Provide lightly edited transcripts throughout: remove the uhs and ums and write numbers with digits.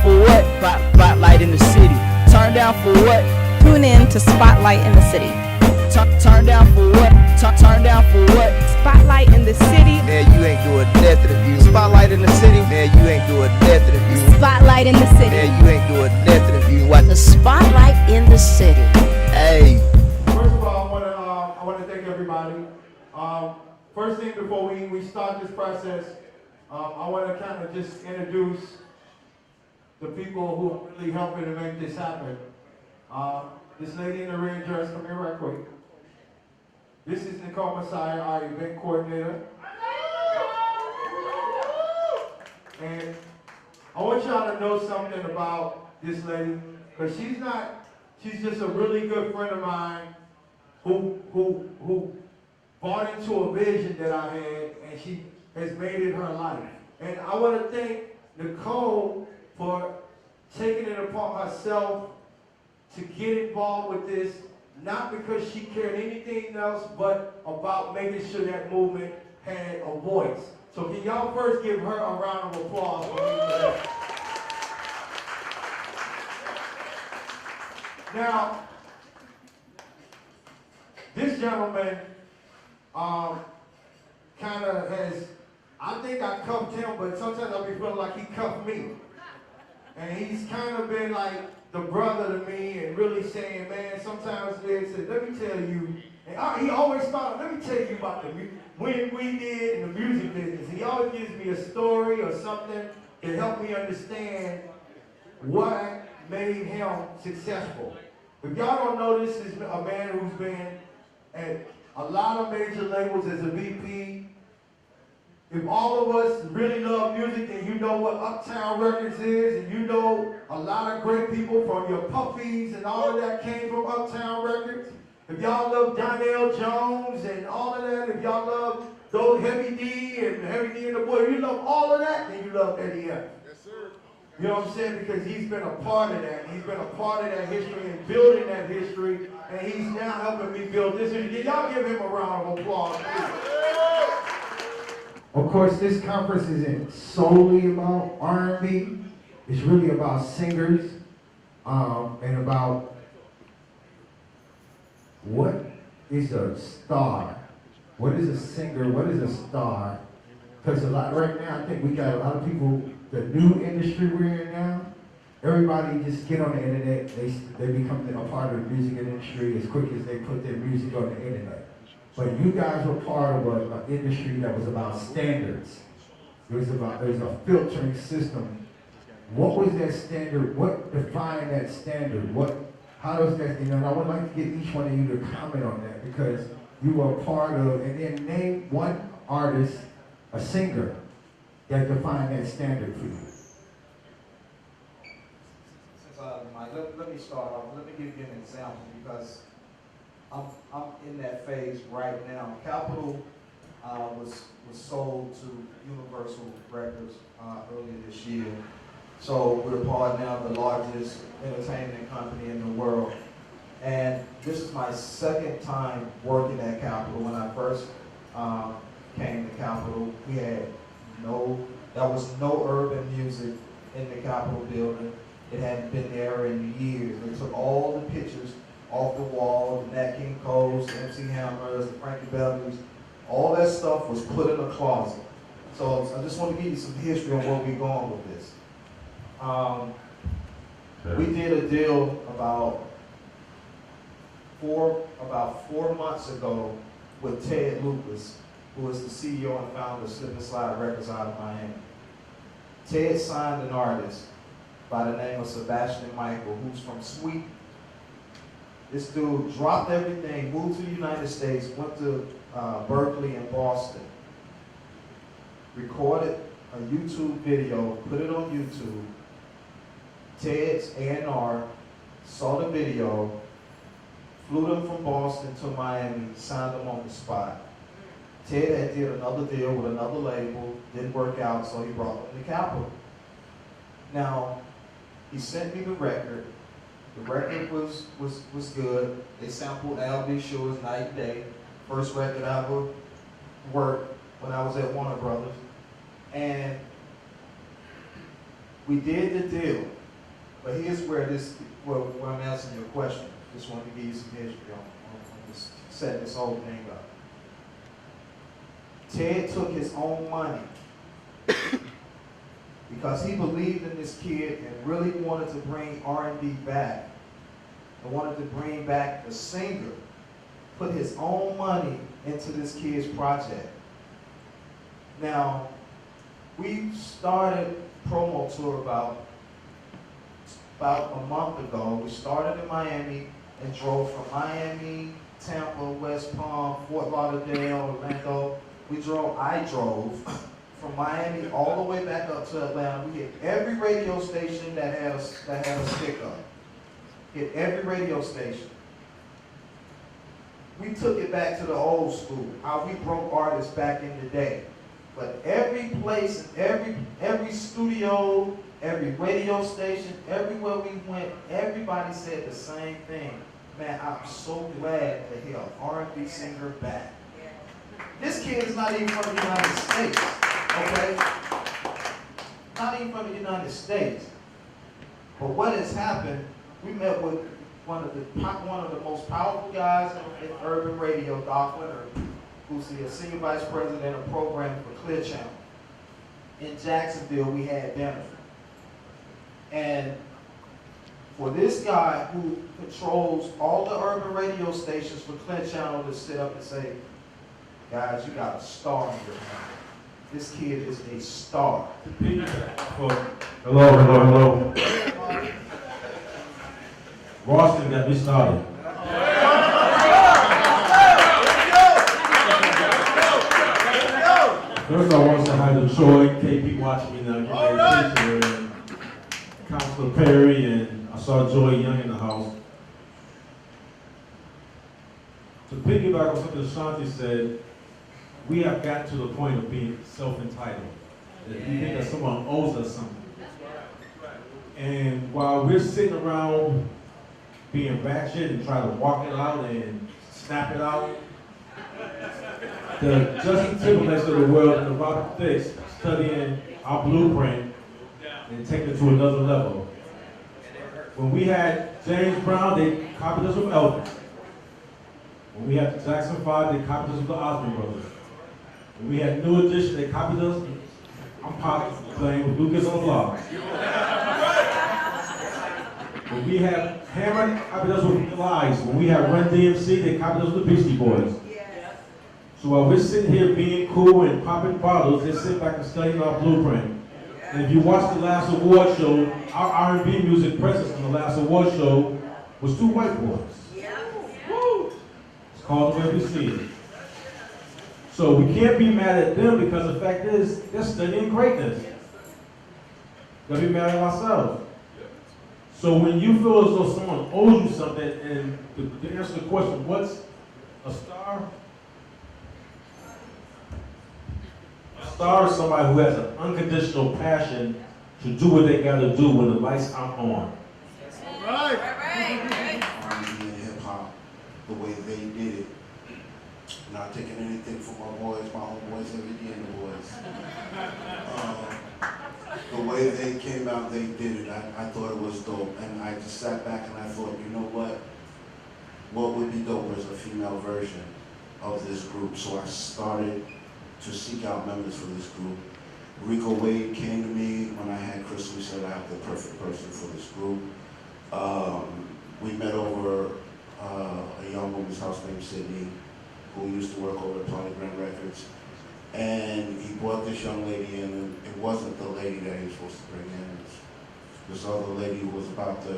for what? Spotlight in the city. Turn down for what? Tune in to Spotlight in the City. Turn down for what? Turn down for what? Spotlight in the City. Man, you ain't doing nothing if you Spotlight in the City. Man, you ain't doing nothing if you Spotlight in the City. Man, you ain't doing nothing if you watch The Spotlight in the City. Hey. First of all, I want to thank everybody. First thing before we start this process, I want to kind of just introduce the people who are really helping to make this happen. This lady in the red dress, come here right quick. This is Nicole Messiah, our event coordinator. And I want y'all to know something about this lady, because she's just a really good friend of mine who bought into a vision that I had, and she has made it her life. And I want to thank Nicole for taking it upon herself to get involved with this, not because she cared anything else, but about making sure that movement had a voice. So can y'all first give her a round of applause for me for that? Now, this gentleman kind of has, I think I cuffed him, but sometimes I be feeling like he cuffed me. And he's kind of been like the brother to me and really saying, man, sometimes they say, let me tell you, and he always started, let me tell you about when we did in the music business. He always gives me a story or something to help me understand what made him successful. If y'all don't know, this is a man who's been at a lot of major labels as a VP. If all of us really love music, then you know what Uptown Records is, and you know a lot of great people from your Puffies and all of that came from Uptown Records. If y'all love Donnell Jones and all of that, if y'all love those Heavy D and Heavy D and the Boy, if you love all of that, then you love Eddie F. Yes, sir. You know what I'm saying? Because he's been a part of that. He's been a part of that history and building that history, and he's now helping me build this. Y'all give him a round of applause, please. Of course, this conference isn't solely about R&B. It's really about singers and about what is a star. What is a singer? What is a star? Because right now, I think we got a lot of people, the new industry we're in now, everybody just get on the internet, they become a part of the music industry as quick as they put their music on the internet. But you guys were part of an industry that was about standards. There's a filtering system. What was that standard? What defined that standard? How does that, and I would like to get each one of you to comment on that, because you were a part of, and then name one artist, a singer, that defined that standard for you. Mike, let me start off. Let me give you an example, because I'm in that phase right now. Capitol was sold to Universal Records earlier this year. So we're part now of the largest entertainment company in the world. And this is my second time working at Capitol. When I first came to Capitol, there was no urban music in the Capitol building. It hadn't been there in years. They took all the pictures off the wall, the Nat King Coles, the MC Hammers, the Frankie Bellews, all that stuff was put in a closet. So I just want to give you some history on where we're going with this. We did a deal about 4 months ago with Ted Lucas, who is the CEO and founder of Slip and Slide Records out of Miami. Ted signed an artist by the name of Sebastian Michael, who's from Sweden. This dude dropped everything, moved to the United States, went to Berkeley and Boston, recorded a YouTube video, put it on YouTube. Ted's A&R saw the video, flew them from Boston to Miami, signed them on the spot. Ted had did another deal with another label, didn't work out, so he brought them to Capitol. Now, he sent me the record. The record was good. They sampled Al.B. Sure's Night and Day, first record I ever worked when I was at Warner Brothers. And we did the deal. But here's where where I'm answering your question. Just want to give you some history on this, setting this whole thing up. Ted took his own money because he believed in this kid and really wanted to bring R&B back. And wanted to bring back the singer. Put his own money into this kid's project. Now, we started promo tour about a month ago. We started in Miami and drove from Miami, Tampa, West Palm, Fort Lauderdale, Orlando. I drove from Miami all the way back up to Atlanta. We hit every radio station that had a sticker. Hit every radio station. We took it back to the old school, how we broke artists back in the day. But every place, every studio, every radio station, everywhere we went, everybody said the same thing. Man, I'm so glad to hear an R&B singer back. This kid is not even from the United States, okay? Not even from the United States. But what has happened, we met with one of the most powerful guys in urban radio, Doc Leonard, who's the senior vice president of programming for Clear Channel. In Jacksonville, we had dinner. And for this guy who controls all the urban radio stations for Clear Channel to sit up and say, guys, you got a star in your mind. This kid is a star. Hello. Boston got me started. First, I want to say hi to Troy, KP watching me now, getting ready and Councilor Perry, and I saw Joy Young in the house. To piggyback on something Shanti said, we have got to the point of being self-entitled. That we think that someone owes us something. And while we're sitting around being ratchet and trying to walk it out and snap it out, the Justin Timberlakes of the world and the Robert Thicke studying our blueprint and taking it to another level. When we had James Brown, they copied us from Elvis. When we had Jackson 5, they copied us from the Osmond Brothers. When we had New Edition, they copied us. I'm playing with Lucas on the block. When we had Hammer, they copied us with Lies. When we had Run DMC, they copied us with the Beastie Boys. So while we're sitting here being cool and popping bottles, they sit back and study our blueprint. And if you watch the last award show, our R&B music presence in the last award show was 2 white boys. Woo! It's called The Way We See It. So we can't be mad at them because the fact is, they're studying greatness. Gotta be mad at ourselves. So when you feel as though someone owes you something, and to answer the question, what's a star? A star is somebody who has an unconditional passion to do what they gotta do when the lights aren't on. Right. R&B and hip hop, the way they did it. Not taking anything from my boys, my homeboys, every day in the boys. The way they came out, they did it. I thought it was dope. And I just sat back and I thought, you know what? What would be dope is a female version of this group. So I started to seek out members for this group. Rico Wade came to me when I had Chris. We said I have the perfect person for this group. We met over a young woman's house named Sydney, who used to work over at Polygram Records. And he brought this young lady in, and it wasn't the lady that he was supposed to bring in. It was this other lady who was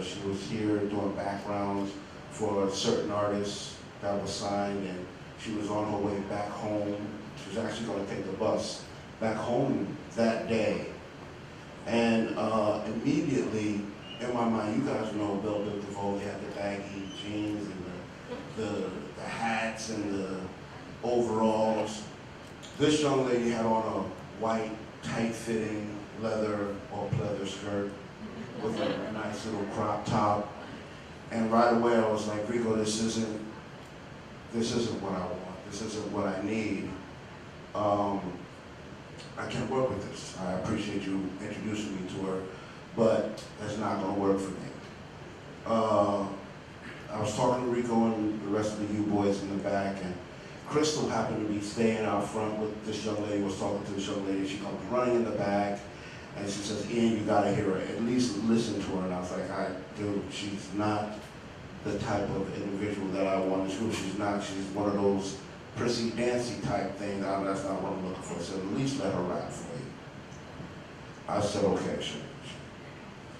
she was here doing backgrounds for certain artists that was signed, and she was on her way back home. She was actually going to take the bus back home that day. And immediately, in my mind, you guys know Bill DeVoe, he had the baggy jeans and the hats and the overalls. This young lady had on a white, tight-fitting leather or pleather skirt with a nice little crop top. And right away I was like, Rico, this isn't what I want. This isn't what I need. I can't work with this. I appreciate you introducing me to her. but that's not gonna work for me. I was talking to Rico and the rest of the U-boys in the back, and Crystal happened to be staying out front with this young lady, was talking to this young lady. She comes running in the back, and she says, Ian, you gotta hear her, at least listen to her. And I was like, dude, she's not the type of individual that I want to do. She's not, she's one of those prissy dancy type things. That's not what I'm looking for. I said, at least let her rap for you. I said, okay,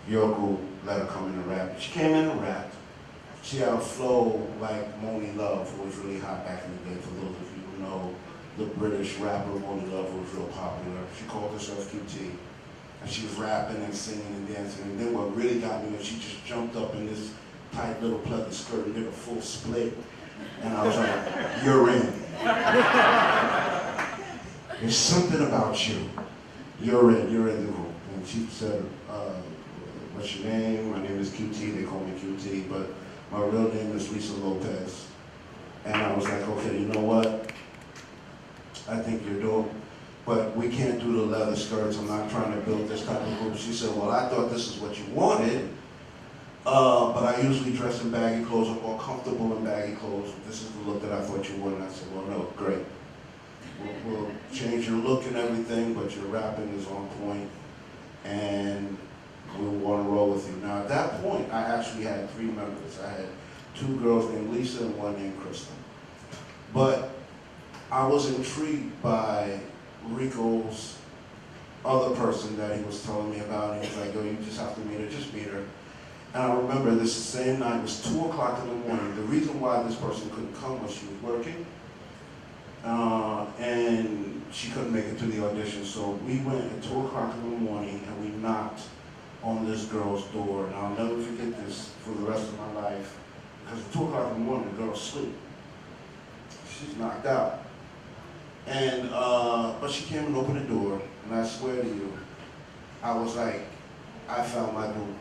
you're cool, let her come in and rap. She came in and rapped. She had a flow like Monie Love, who was really hot back in the day. For those of you who know, the British rapper Monie Love was real popular. She called herself QT. And she was rapping and singing and dancing. And then what really got me was she just jumped up in this tight little pleather skirt and did a full split. And I was like, you're in. There's something about you. You're in the group. And she said, what's your name? My name is QT, they call me QT, but my real name is Lisa Lopez. And I was like, okay, you know what? I think you're dope, but we can't do the leather skirts. I'm not trying to build this type of group. She said, well, I thought this is what you wanted, but I usually dress in baggy clothes. I'm more comfortable in baggy clothes. This is the look that I thought you wanted. I said, well, no, great. We'll change your look and everything, but your rapping is on point, and we want to roll with you. Now, at that point, I actually had 3 members. I had 2 girls named Lisa and 1 named Crystal. But I was intrigued by Rico's other person that he was telling me about, and he was like, yo, you just have to meet her, just meet her. And I remember this same night, it was 2 o'clock in the morning. The reason why this person couldn't come was she was working, and she couldn't make it to the audition. So we went at 2 o'clock in the morning, and we knocked on this girl's door. And I'll never forget this for the rest of my life, because at 2 o'clock in the morning, the girl's asleep. She's knocked out. And, but she came and opened the door, and I swear to you, I was like, I found my boo.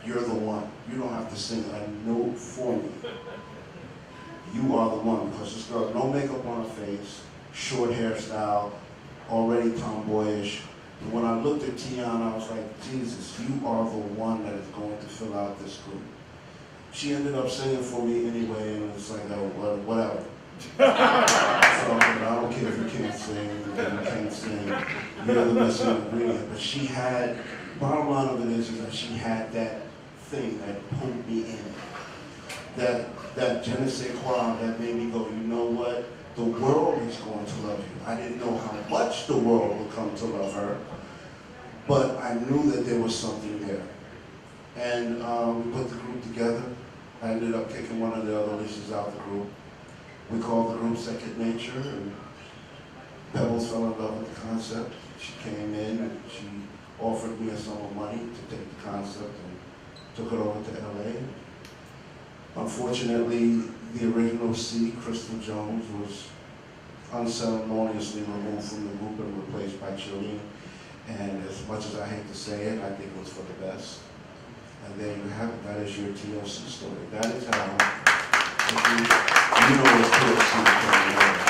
You're the one. You don't have to sing a note for me. You are the one, because this girl, no makeup on her face, short hairstyle, already tomboyish. And when I looked at Tiana, I was like, Jesus, you are the one that is going to fill out this group. She ended up singing for me anyway, and it's like, oh, whatever. So I don't care if you can't sing, you can't sing, you're the missing ingredient. But she had, bottom line of it is that she had that thing that pulled me in. That je ne sais quoi that made me go, you know what? The world is going to love you. I didn't know how much the world would come to love her, but I knew that there was something there. And we put the group together. I ended up kicking one of the other Lishas out the group. We called the group Second Nature, and Pebbles fell in love with the concept. She came in and she offered me a sum of money to take the concept and took it over to LA. Unfortunately, the original C, Crystal Jones, was unceremoniously removed from the group and replaced by Jillian. And as much as I hate to say it, I think it was for the best. And there you have it. That is your TLC story. That is how, you know, it's TLC.